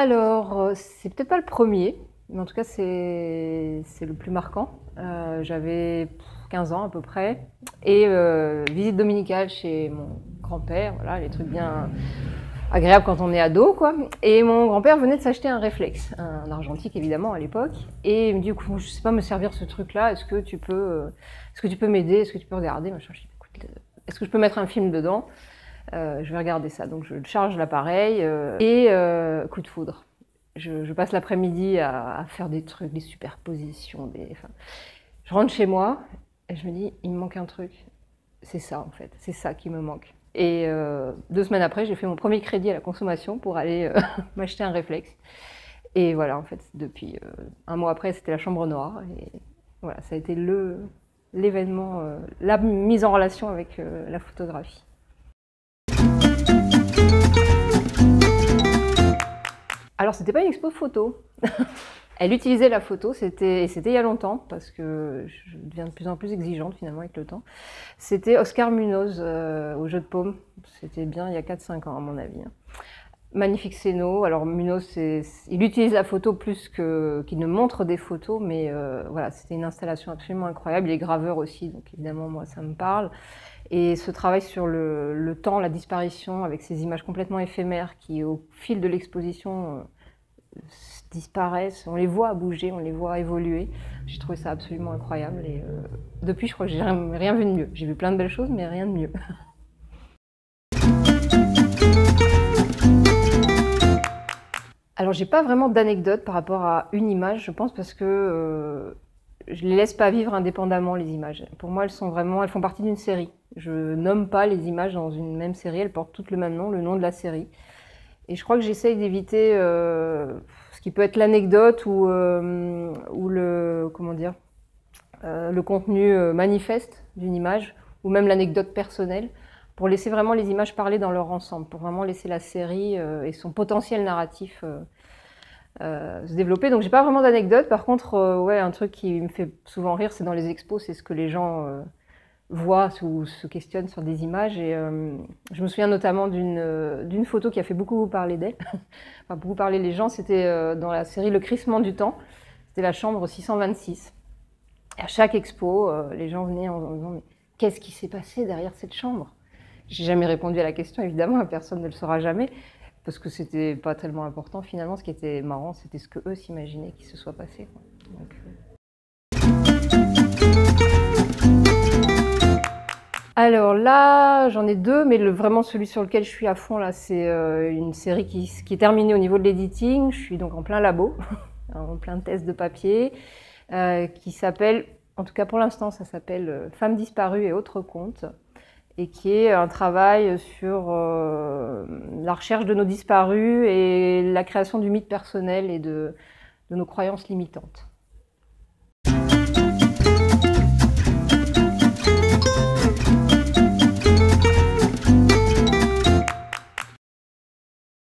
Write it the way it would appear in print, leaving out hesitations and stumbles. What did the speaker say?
Alors, c'est peut-être pas le premier, mais en tout cas, c'est le plus marquant. J'avais 15 ans à peu près, et visite dominicale chez mon grand-père, voilà, les trucs bien agréables quand on est ado, quoi. Et mon grand-père venait de s'acheter un réflexe, un argentique évidemment à l'époque, et il me dit, écoute, je sais pas me servir ce truc-là, est-ce que tu peux m'aider, est-ce que tu peux regarder, machin. Je dis, écoute, est-ce que je peux mettre un film dedans? Je vais regarder ça. Donc je charge l'appareil et coup de foudre. Je passe l'après-midi à faire des trucs, des superpositions. Enfin, je rentre chez moi et je me dis, il me manque un truc. C'est ça en fait, c'est ça qui me manque. Et 2 semaines après, j'ai fait mon premier crédit à la consommation pour aller m'acheter un réflexe. Et voilà, en fait, depuis un mois après, c'était la chambre noire. Et voilà, ça a été l'événement, la mise en relation avec la photographie. Alors, c'était pas une expo photo. Elle utilisait la photo, c'était il y a longtemps, parce que je deviens de plus en plus exigeante finalement avec le temps. C'était Oscar Munoz au Jeu de Paume. C'était bien il y a 4-5 ans à mon avis. Magnifique scéno. Alors Munoz, il utilise la photo plus qu'il ne montre des photos, mais voilà, c'était une installation absolument incroyable. Il est graveur aussi, donc évidemment moi ça me parle. Et ce travail sur le temps, la disparition, avec ces images complètement éphémères qui, au fil de l'exposition, disparaissent. On les voit bouger, on les voit évoluer. J'ai trouvé ça absolument incroyable. Et depuis, je crois que j'ai rien vu de mieux. J'ai vu plein de belles choses, mais rien de mieux. Alors, j'ai pas vraiment d'anecdote par rapport à une image, je pense, parce que je les laisse pas vivre indépendamment, les images. Pour moi, elles font partie d'une série. Je nomme pas les images dans une même série, elles portent toutes le même nom, le nom de la série. Et je crois que j'essaye d'éviter ce qui peut être l'anecdote ou le, comment dire, le contenu manifeste d'une image, ou même l'anecdote personnelle, pour laisser vraiment les images parler dans leur ensemble, pour vraiment laisser la série et son potentiel narratif se développer. Donc j'ai pas vraiment d'anecdote. Par contre, ouais, un truc qui me fait souvent rire, c'est dans les expos, c'est ce que les gens voient ou se questionnent sur des images. Et je me souviens notamment d'une photo qui a fait beaucoup parler d'elle, enfin beaucoup parler les gens. C'était dans la série Le Crissement du Temps. C'était la chambre 626. Et à chaque expo, les gens venaient en disant, mais qu'est-ce qui s'est passé derrière cette chambre? J'ai jamais répondu à la question, évidemment, personne ne le saura jamais, parce que c'était pas tellement important finalement. Ce qui était marrant, c'était ce que eux s'imaginaient qu'il se soit passé, quoi. Donc, alors là, j'en ai 2, mais vraiment celui sur lequel je suis à fond là, c'est une série qui est terminée au niveau de l'editing. Je suis donc en plein labo, en plein test de papier, qui s'appelle, en tout cas pour l'instant, ça s'appelle Femmes disparues et autres contes, et qui est un travail sur la recherche de nos disparus et la création du mythe personnel et de nos croyances limitantes.